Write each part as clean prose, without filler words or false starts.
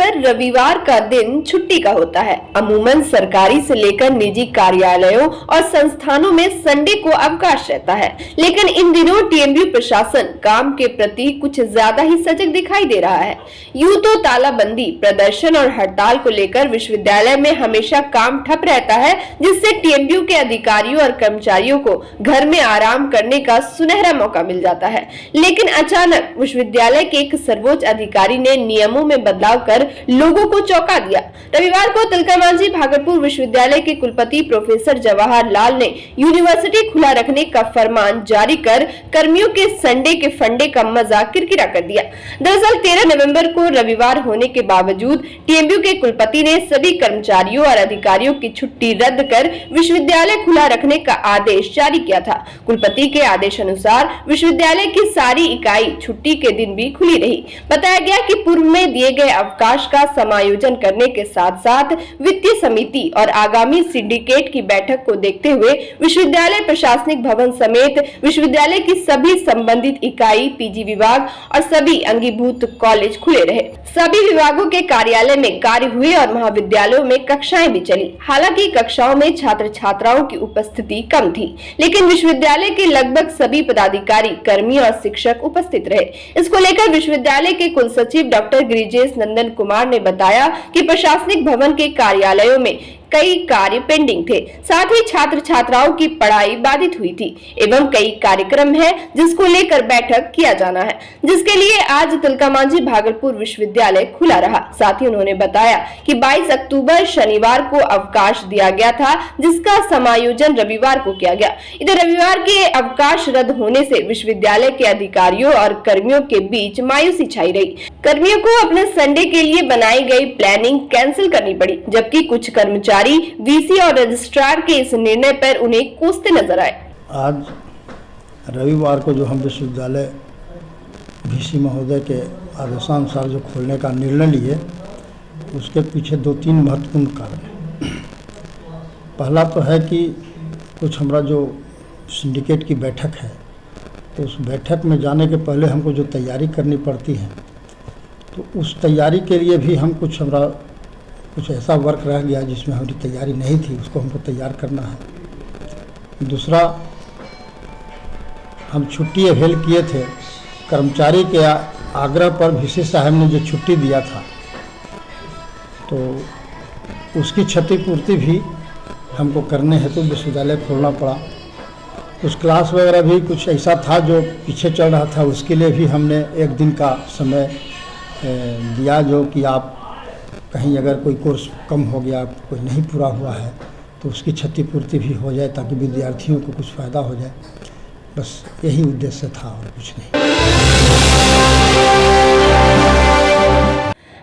अक्सर रविवार का दिन छुट्टी का होता है। अमूमन सरकारी से लेकर निजी कार्यालयों और संस्थानों में संडे को अवकाश रहता है, लेकिन इन दिनों टीएमयू प्रशासन काम के प्रति कुछ ज्यादा ही सजग दिखाई दे रहा है। यूं तो तालाबंदी, प्रदर्शन और हड़ताल को लेकर विश्वविद्यालय में हमेशा काम ठप रहता है, जिससे टीएमयू के अधिकारियों और कर्मचारियों को घर में आराम करने का सुनहरा मौका मिल जाता है। लेकिन अचानक विश्वविद्यालय के एक सर्वोच्च अधिकारी ने नियमों में बदलाव कर लोगों को चौंका दिया। रविवार को तिलका मांझी भागलपुर विश्वविद्यालय के कुलपति प्रोफेसर जवाहर लाल ने यूनिवर्सिटी खुला रखने का फरमान जारी कर कर्मियों के संडे के फंडे का मजा किरकिरा कर दिया। दरअसल 13 नवंबर को रविवार होने के बावजूद टीएमयू के कुलपति ने सभी कर्मचारियों और अधिकारियों की छुट्टी रद्द कर विश्वविद्यालय खुला रखने का आदेश जारी किया था। कुलपति के आदेश अनुसार विश्वविद्यालय की सारी इकाई छुट्टी के दिन भी खुली रही। बताया गया कि पूर्व में दिए गए अवकाश का समायोजन करने के साथ साथ वित्तीय समिति और आगामी सिंडिकेट की बैठक को देखते हुए विश्वविद्यालय प्रशासनिक भवन समेत विश्वविद्यालय की सभी संबंधित इकाई, पीजी विभाग और सभी अंगीभूत कॉलेज खुले रहे। सभी विभागों के कार्यालय में कार्य हुए और महाविद्यालयों में कक्षाएं भी चली। हालांकि कक्षाओं में छात्र छात्राओं की उपस्थिति कम थी, लेकिन विश्वविद्यालय के लगभग सभी पदाधिकारी, कर्मी और शिक्षक उपस्थित रहे। इसको लेकर विश्वविद्यालय के कुल सचिव डॉक्टर गिरिजेश नंदन कुमार ने बताया कि प्रशासनिक भवन के कार्यालयों में कई कार्य पेंडिंग थे, साथ ही छात्र छात्राओं की पढ़ाई बाधित हुई थी एवं कई कार्यक्रम है जिसको लेकर बैठक किया जाना है, जिसके लिए आज तिलका मांझी भागलपुर विश्वविद्यालय खुला रहा। साथ ही उन्होंने बताया कि 22 अक्टूबर शनिवार को अवकाश दिया गया था, जिसका समायोजन रविवार को किया गया। इधर रविवार के अवकाश रद्द होने से विश्वविद्यालय के अधिकारियों और कर्मियों के बीच मायूसी छाई रही। कर्मियों को अपने संडे के लिए बनाई गई प्लानिंग कैंसिल करनी पड़ी, जबकि कुछ कर्मचारी वीसी और रजिस्ट्रार के इस निर्णय पर उन्हें कोसते नजर आए। आज रविवार को जो हम विश्वविद्यालय वीसी महोदय के आदेशानुसार जो खोलने का निर्णय लिए, उसके पीछे 2-3 महत्वपूर्ण कारण हैं। पहला तो है कि कुछ हमारा जो सिंडिकेट की बैठक है, तो उस बैठक में जाने के पहले हमको जो तैयारी करनी पड़ती है, तो उस तैयारी के लिए भी हम कुछ ऐसा वर्क रह गया जिसमें हमारी तैयारी नहीं थी, उसको हमको तैयार करना है। दूसरा, हम छुट्टी अवेल किए थे, कर्मचारी के आग्रह पर वीसी साहब ने जो छुट्टी दिया था, तो उसकी क्षतिपूर्ति भी हमको करने हेतु विश्वविद्यालय खोलना पड़ा। कुछ क्लास वगैरह भी कुछ ऐसा था जो पीछे चल रहा था, उसके लिए भी हमने 1 दिन का समय दिया, जो कि आप कहीं अगर कोई कोर्स कम हो गया, कोई नहीं पूरा हुआ है, तो उसकी क्षतिपूर्ति भी हो जाए ताकि विद्यार्थियों को कुछ फ़ायदा हो जाए। बस यही उद्देश्य था और कुछ नहीं।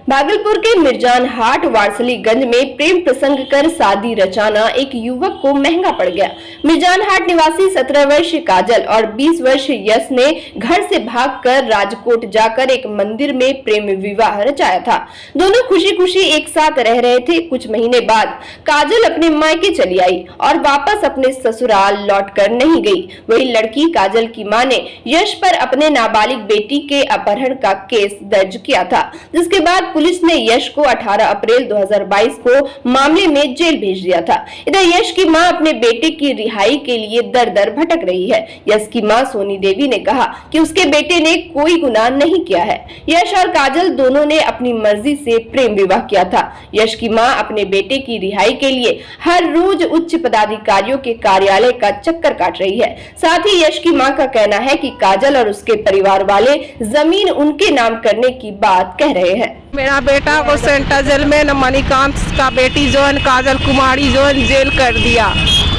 भागलपुर के मिर्जान हाट वारसलीगंज में प्रेम प्रसंग कर शादी रचाना एक युवक को महंगा पड़ गया। मिर्जान हाट निवासी 17 वर्षीय काजल और 20 वर्षीय यश ने घर से भागकर राजकोट जाकर एक मंदिर में प्रेम विवाह रचाया था। दोनों खुशी खुशी एक साथ रह रहे थे। कुछ महीने बाद काजल अपने मायके चली आई और वापस अपने ससुराल लौटकर नहीं गई। वही लड़की काजल की मां ने यश पर अपने नाबालिग बेटी के अपहरण का केस दर्ज किया था, जिसके बाद पुलिस ने यश को 18 अप्रैल 2022 को मामले में जेल भेज दिया था। इधर यश की मां अपने बेटे की रिहाई के लिए दर-दर भटक रही है। यश की मां सोनी देवी ने कहा कि उसके बेटे ने कोई गुनाह नहीं किया है। यश और काजल दोनों ने अपनी मर्जी से प्रेम विवाह किया था। यश की मां अपने बेटे की रिहाई के लिए हर रोज उच्च पदाधिकारियों के कार्यालय का चक्कर काट रही है। साथ ही यश की मां का कहना है कि काजल और उसके परिवार वाले जमीन उनके नाम करने की बात कह रहे हैं। मेरा बेटा को सेंट्रल जेल में मणिकांत का बेटी जो है काजल कुमारी जो है जेल कर दिया,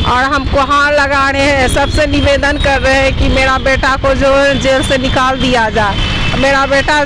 और हमको हाथ लगा रहे हैं, सबसे निवेदन कर रहे हैं कि मेरा बेटा को जो है जेल से निकाल दिया जाए। मेरा बेटा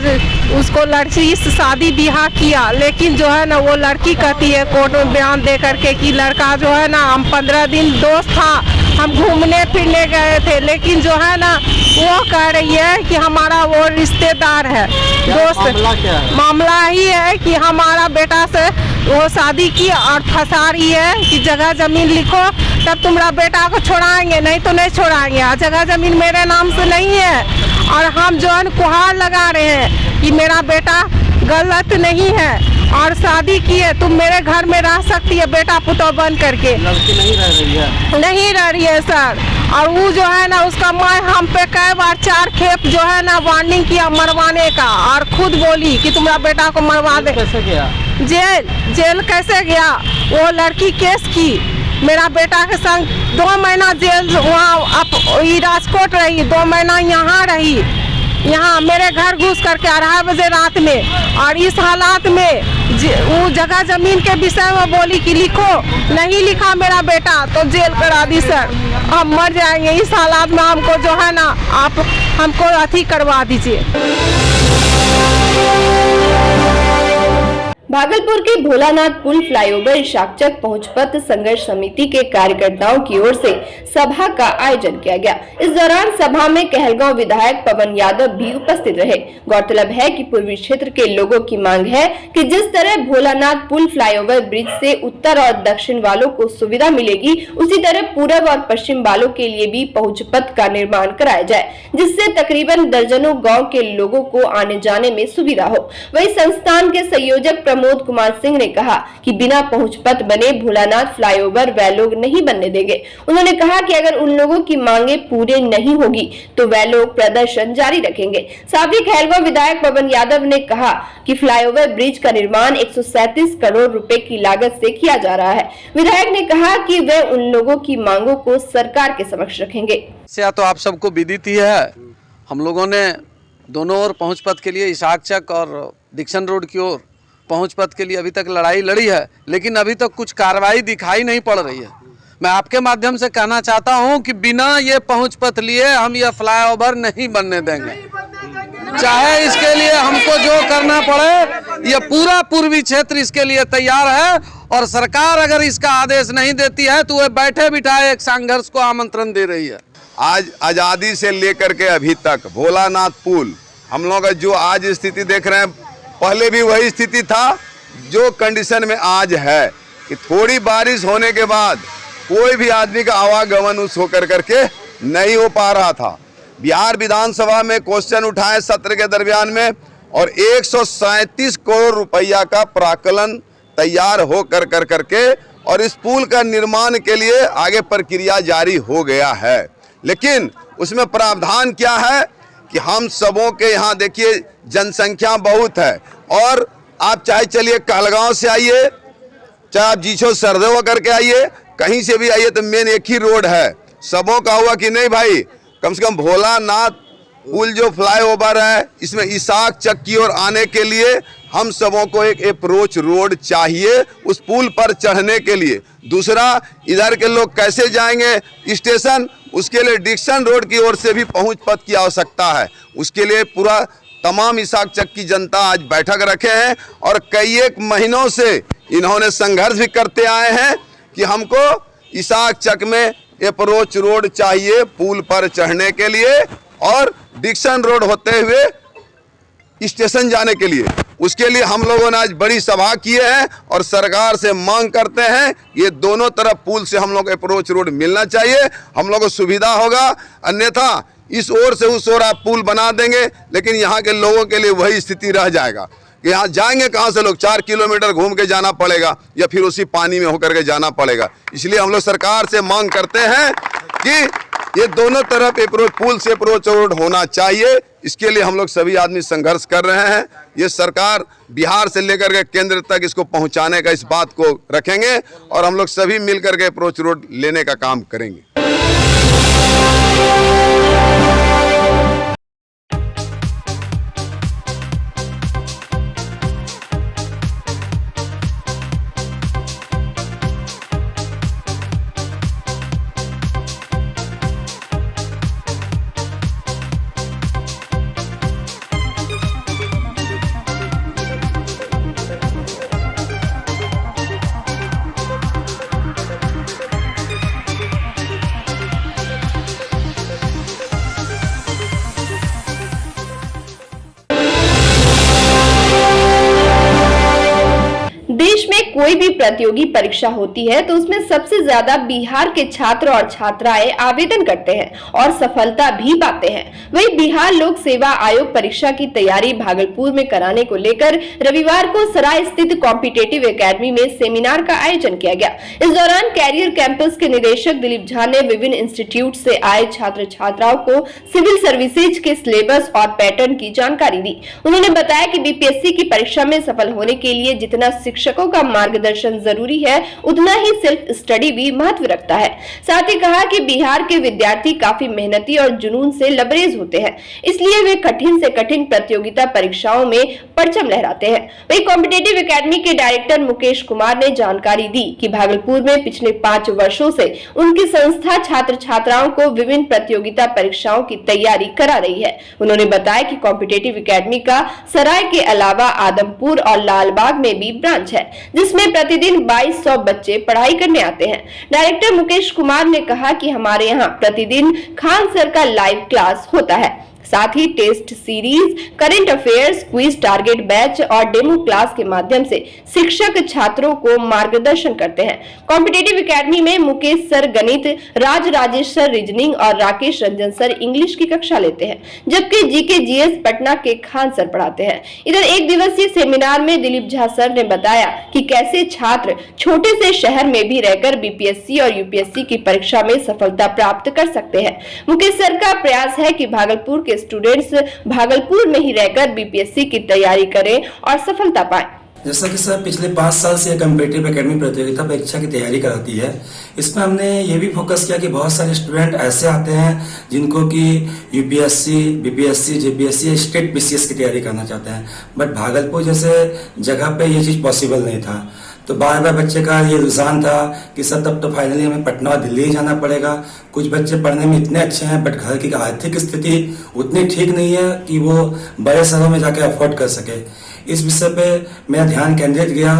उसको लड़की से शादी ब्याह किया, लेकिन जो है ना वो लड़की कहती है कोर्ट में बयान दे करके कि लड़का जो है ना, हम 15 दिन दोस्त था, हम घूमने फिरने गए थे, लेकिन जो है ना वो कह रही है कि हमारा वो रिश्तेदार है दोस्त। मामला ही है कि हमारा बेटा से वो शादी की और फंसा रही है कि जगह जमीन लिखो तब तुम्हारा बेटा को छोड़ाएंगे, नहीं तो नहीं छोड़ाएंगे। जगह जमीन मेरे नाम से नहीं है, और हम जो है गुहार लगा रहे हैं कि मेरा बेटा गलत नहीं है और शादी की है, तुम मेरे घर में रह सकती है बेटा पुतौ बन करके। लड़की नहीं रह रही है? नहीं रह रही है सर। और वो जो है ना उसका माँ हम पे कई बार 4 खेप जो है ना वार्निंग किया मरवाने का, और खुद बोली कि तुम्हारा बेटा को मरवा दे। कैसे गया जेल कैसे गया? वो लड़की केस की, मेरा बेटा के संग 2 महीना जेल वहाँ राजकोट रही, 2 महीना यहाँ रही, यहाँ मेरे घर घुस करके 2:30 बजे रात में। और इस हालात में वो जगह जमीन के विषय में बोली कि लिखो, नहीं लिखा मेरा बेटा तो जेल करा दी सर, हम मर जाएंगे इस हालात में, हमको जो है ना आप हमको अथी करवा दीजिए। भागलपुर के भोलानाथ पुल फ्लाईओवर इशाकचक पहुंच पथ संघर्ष समिति के कार्यकर्ताओं की ओर से सभा का आयोजन किया गया। इस दौरान सभा में कहलगांव विधायक पवन यादव भी उपस्थित रहे। गौरतलब है कि पूर्वी क्षेत्र के लोगों की मांग है कि जिस तरह भोलानाथ पुल फ्लाईओवर ब्रिज से उत्तर और दक्षिण वालों को सुविधा मिलेगी, उसी तरह पूरब और पश्चिम वालों के लिए भी पहुंच पथ का निर्माण कराया जाए, जिससे तकरीबन दर्जनों गाँव के लोगों को आने जाने में सुविधा हो। वही संस्थान के संयोजक प्रमोद कुमार सिंह ने कहा कि बिना पहुंच पथ बने भोलानाथ फ्लाईओवर वह लोग नहीं बनने देंगे। उन्होंने कहा कि अगर उन लोगों की मांगे पूरे नहीं होगी तो वह लोग प्रदर्शन जारी रखेंगे। साथ ही कहलगांव विधायक पवन यादव ने कहा कि फ्लाईओवर ब्रिज का निर्माण 137 करोड़ रुपए की लागत से किया जा रहा है। विधायक ने कहा कि वे उन लोगों की मांगों को सरकार के समक्ष रखेंगे। तो आप सबको विदित ही है, हम लोगों ने दोनों ओर पहुंच पथ के लिए इशाकचक और डिक्सन रोड की ओर पहुंच पथ के लिए अभी तक लड़ाई लड़ी है, लेकिन अभी तक कुछ कार्रवाई दिखाई नहीं पड़ रही है। मैं आपके माध्यम से कहना चाहता हूं कि बिना ये पहुंच पथ लिए हम यह फ्लाईओवर नहीं बनने देंगे, चाहे इसके लिए हमको जो करना पड़े। ये पूरा पूर्वी क्षेत्र इसके लिए तैयार है, और सरकार अगर इसका आदेश नहीं देती है तो वह बैठे बिठाए एक संघर्ष को आमंत्रण दे रही है। आज आज़ादी से लेकर के अभी तक भोलानाथ पुल हम लोग जो आज स्थिति देख रहे हैं, पहले भी वही स्थिति था जो कंडीशन में आज है कि थोड़ी बारिश होने के बाद कोई भी आदमी का आवागमन उस होकर करके नहीं हो पा रहा था। बिहार विधानसभा में क्वेश्चन उठाए सत्र के दरमियान में, और 137 करोड़ रुपया का प्राकलन तैयार हो करके और इस पुल का निर्माण के लिए आगे प्रक्रिया जारी हो गया है। लेकिन उसमें प्रावधान क्या है कि हम सबों के यहाँ देखिए जनसंख्या बहुत है, और आप चाहे चलिए कहलगांव से आइए, चाहे आप जीछो सरदे होकर के आइए, कहीं से भी आइए तो मेन एक ही रोड है। सबों का हुआ कि नहीं भाई, कम से कम भोलानाथ पुल जो फ्लाईओवर है इसमें इशाकचक की ओर आने के लिए हम सबों को एक अप्रोच रोड चाहिए उस पुल पर चढ़ने के लिए। दूसरा, इधर के लोग कैसे जाएंगे स्टेशन, उसके लिए डिक्सन रोड की ओर से भी पहुंच पथ की आवश्यकता है। उसके लिए पूरा तमाम इशाकचक की जनता आज बैठक रखे हैं, और कई एक महीनों से इन्होंने संघर्ष भी करते आए हैं कि हमको इशाकचक में अप्रोच रोड चाहिए पुल पर चढ़ने के लिए, और डिक्सन रोड होते हुए स्टेशन जाने के लिए। उसके लिए हम लोगों ने आज बड़ी सभा किए हैं और सरकार से मांग करते हैं ये दोनों तरफ पुल से हम लोग अप्रोच रोड मिलना चाहिए, हम लोग को सुविधा होगा। अन्यथा इस ओर से उस ओर आप पुल बना देंगे, लेकिन यहाँ के लोगों के लिए वही स्थिति रह जाएगा कि यहाँ जाएंगे कहाँ से लोग, 4 किलोमीटर घूम के जाना पड़ेगा या फिर उसी पानी में होकर के जाना पड़ेगा। इसलिए हम लोग सरकार से मांग करते हैं कि ये दोनों तरफ अप्रोच पुल से अप्रोच रोड होना चाहिए। इसके लिए हम लोग सभी आदमी संघर्ष कर रहे हैं। ये सरकार बिहार से लेकर के केंद्र तक इसको पहुंचाने का इस बात को रखेंगे, और हम लोग सभी मिलकर के अप्रोच रोड लेने का काम करेंगे। देश में कोई भी प्रतियोगी परीक्षा होती है तो उसमें सबसे ज्यादा बिहार के छात्र और छात्राएं आवेदन करते हैं और सफलता भी पाते हैं। वहीं बिहार लोक सेवा आयोग परीक्षा की तैयारी भागलपुर में कराने को लेकर रविवार को सराय स्थित कॉम्पिटेटिव एकेडमी में सेमिनार का आयोजन किया गया। इस दौरान कैरियर कैंपस के निदेशक दिलीप झा ने विभिन्न इंस्टीट्यूट से आए छात्र छात्राओं को सिविल सर्विसेज के सिलेबस और पैटर्न की जानकारी दी। उन्होंने बताया कि बीपीएससी की परीक्षा में सफल होने के लिए जितना शिक्षकों का मार्गदर्शन जरूरी है, उतना ही सेल्फ स्टडी भी महत्व रखता है। साथ ही कहा कि बिहार के विद्यार्थी काफी मेहनती और जुनून से लबरेज होते हैं, इसलिए वे कठिन से कठिन प्रतियोगिता परीक्षाओं में परचम लहराते हैं। वहीं कॉम्पिटेटिव एकेडमी के डायरेक्टर मुकेश कुमार ने जानकारी दी कि भागलपुर में पिछले 5 वर्षों से उनकी संस्था छात्र छात्राओं को विभिन्न प्रतियोगिता परीक्षाओं की तैयारी करा रही है। उन्होंने बताया कि कॉम्पिटेटिव एकेडमी का सराय के अलावा आदमपुर और लालबाग में भी ब्रांच है, जिसमें प्रतिदिन 2200 बच्चे पढ़ाई करने आते हैं। डायरेक्टर मुकेश कुमार ने कहा कि हमारे यहाँ प्रतिदिन खान सर का लाइव क्लास होता है, साथ ही test series, current affairs, quiz, target batch और डेमो क्लास के माध्यम से शिक्षक छात्रों को मार्गदर्शन करते हैं। कॉम्पिटेटिव एकेडमी में मुकेश सर गणित, राजेश सर रीजनिंग और राकेश रंजन सर इंग्लिश की कक्षा लेते हैं, जबकि जीके जीएस पटना के खान सर पढ़ाते हैं। इधर एक दिवसीय सेमिनार में दिलीप झा सर ने बताया कि कैसे छात्र छोटे से शहर में भी रहकर बीपीएससी और यूपीएससी की परीक्षा में सफलता प्राप्त कर सकते हैं। मुकेश सर का प्रयास है कि भागलपुर के स्टूडेंट्स भागलपुर में ही रहकर बीपीएससी की तैयारी करें और सफलता पाएं। जैसा कि सर पिछले 5 साल से कॉम्पिटिटिव एकेडमी प्रतियोगिता परीक्षा की तैयारी कराती है। इसमें हमने ये भी फोकस किया कि बहुत सारे स्टूडेंट ऐसे आते हैं जिनको कि UPSC, BPSC, JPSC, state BCS की तैयारी करना चाहते हैं, बट भागलपुर जैसे जगह पे ये चीज़ पॉसिबल नहीं था। तो बार बार बच्चे का ये रुझान था कि सर तब तो फाइनली हमें पटना और दिल्ली ही जाना पड़ेगा। कुछ बच्चे पढ़ने में इतने अच्छे हैं बट घर की आर्थिक स्थिति उतनी ठीक नहीं है कि वो बड़े शहरों में जाकर अफोर्ड कर सके। इस विषय पे मेरा ध्यान केंद्रित गया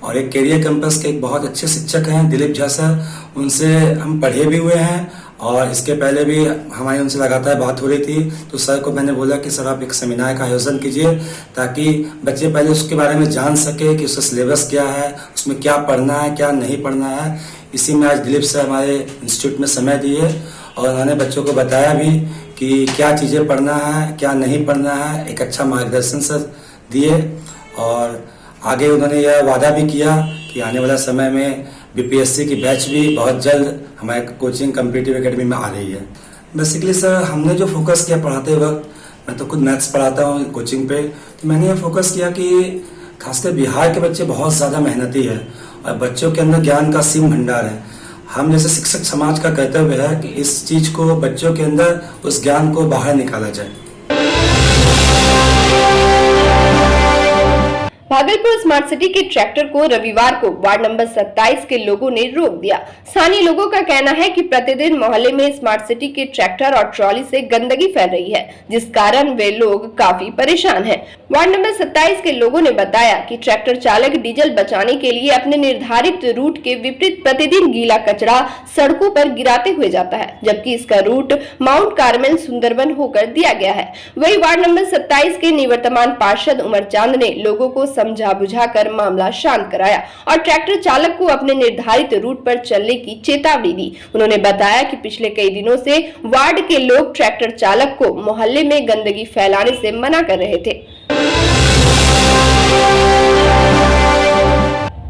और एक कैरियर कैंपस के एक बहुत अच्छे शिक्षक हैं दिलीप झा सर, उनसे हम पढ़े भी हुए हैं और इसके पहले भी हमारी उनसे लगातार बात हो रही थी। तो सर को मैंने बोला कि सर आप एक सेमिनार का आयोजन कीजिए ताकि बच्चे पहले उसके बारे में जान सके कि उसका सिलेबस क्या है, उसमें क्या पढ़ना है, क्या नहीं पढ़ना है। इसी में आज दिलीप सर हमारे इंस्टीट्यूट में समय दिए और उन्होंने बच्चों को बताया भी कि क्या चीज़ें पढ़ना है, क्या नहीं पढ़ना है। एक अच्छा मार्गदर्शन सर दिए और आगे उन्होंने यह वादा भी किया कि आने वाला समय में बीपीएससी की बैच भी बहुत जल्द हमारे कोचिंग कॉम्पिटिटिव एकेडमी में आ रही है। बेसिकली सर हमने जो फोकस किया पढ़ाते वक्त, मैं तो खुद मैथ्स पढ़ाता हूँ कोचिंग पे, तो मैंने ये फोकस किया कि खासकर बिहार के बच्चे बहुत ज़्यादा मेहनती है और बच्चों के अंदर ज्ञान का सीम भंडार है। हम जैसे शिक्षक समाज का कर्तव्य है कि इस चीज़ को बच्चों के अंदर उस ज्ञान को बाहर निकाला जाए। भागलपुर स्मार्ट सिटी के ट्रैक्टर को रविवार को वार्ड नंबर 27 के लोगों ने रोक दिया। स्थानीय लोगों का कहना है कि प्रतिदिन मोहल्ले में स्मार्ट सिटी के ट्रैक्टर और ट्रॉली से गंदगी फैल रही है, जिस कारण वे लोग काफी परेशान हैं। वार्ड नंबर 27 के लोगों ने बताया कि ट्रैक्टर चालक डीजल बचाने के लिए अपने निर्धारित रूट के विपरीत प्रतिदिन गीला कचरा सड़कों पर गिराते हुए जाता है, जबकि इसका रूट माउंट कार्मेल सुंदरबन होकर दिया गया है। वही वार्ड नंबर 27 के निवर्तमान पार्षद उमर चांद ने लोगों को समझा बुझाकर मामला शांत कराया और ट्रैक्टर चालक को अपने निर्धारित रूट पर चलने की चेतावनी दी। उन्होंने बताया कि पिछले कई दिनों से वार्ड के लोग ट्रैक्टर चालक को मोहल्ले में गंदगी फैलाने से मना कर रहे थे।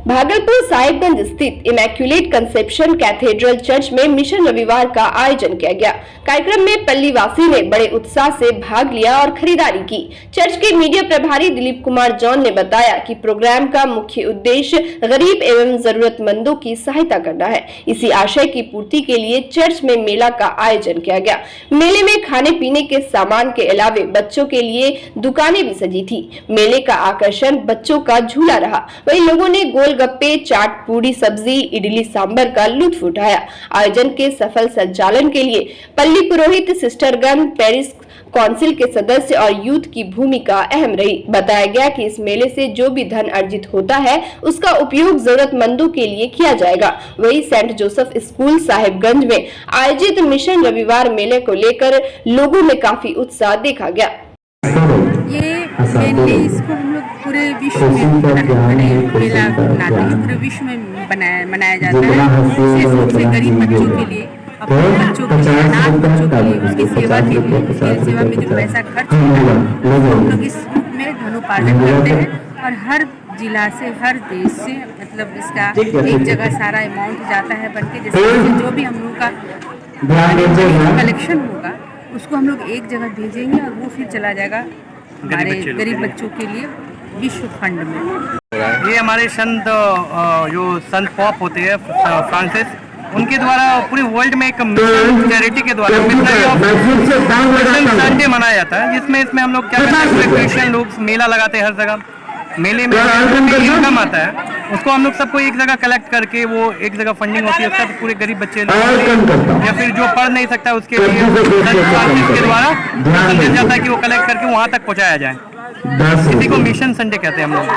भागलपुर साहिबगंज स्थित इमैक्युलेट कंसेप्शन कैथेड्रल चर्च में मिशन रविवार का आयोजन किया गया। कार्यक्रम में पल्लीवासी ने बड़े उत्साह से भाग लिया और खरीदारी की। चर्च के मीडिया प्रभारी दिलीप कुमार जॉन ने बताया कि प्रोग्राम का मुख्य उद्देश्य गरीब एवं जरूरतमंदों की सहायता करना है। इसी आशय की पूर्ति के लिए चर्च में मेला का आयोजन किया गया। मेले में खाने पीने के सामान के अलावे बच्चों के लिए दुकानें भी सजी थी। मेले का आकर्षण बच्चों का झूला रहा। वहीं लोगों ने गोलगप्पे, चाट, पूरी सब्जी, इडली सांभर का लुत्फ उठाया। आयोजन के सफल संचालन के लिए पल्ली पुरोहित, सिस्टरगण, पेरिस काउंसिल के सदस्य और यूथ की भूमिका अहम रही। बताया गया कि इस मेले से जो भी धन अर्जित होता है उसका उपयोग जरूरतमंदों के लिए किया जाएगा। वही सेंट जोसेफ स्कूल साहिबगंज में आयोजित मिशन रविवार मेले को लेकर लोगों में काफी उत्साह देखा गया। ये मेनली इसको हम लोग पूरे विश्व में मेला मनाते हैं, पूरे विश्व में मनाया जाता है। विशेष रूप से गरीब बच्चों के लिए अपने बच्चों के लिए, अनाथ बच्चों के लिए, उसकी सेवा के लिए, उसकी सेवा में जो पैसा खर्च होता है उसको हम लोग इस रूप में धनोपार्जन करते हैं। और हर जिला से, हर देश से मतलब इसका एक जगह सारा अमाउंट जाता है बनके, जैसे जो भी हम लोग का कलेक्शन होगा उसको हम लोग एक जगह भेजेंगे और वो फिर चला जाएगा हमारे गरीब बच्चों के लिए विश्व फंड में। ये हमारे संत जो संत पॉप होते हैं फ्रांसिस, उनके द्वारा पूरे वर्ल्ड में एक चैरिटी के द्वारा संडे मनाया जाता है, जिसमें इसमें हम लोग क्या करते हैं, पूरे क्रिश्चियन लोग मेला लगाते हैं हर जगह। मेले में इनकम आता है उसको हम लोग सबको एक जगह कलेक्ट करके वो एक जगह फंडिंग होती है, सब पूरे गरीब बच्चे या फिर जो पढ़ नहीं सकता उसके लिए संत फ्रांसिस के द्वारा संदेश जाता है कि वो कलेक्ट करके वहाँ तक पहुँचाया जाए। इसी को मिशन संडे कहते हैं हम लोग।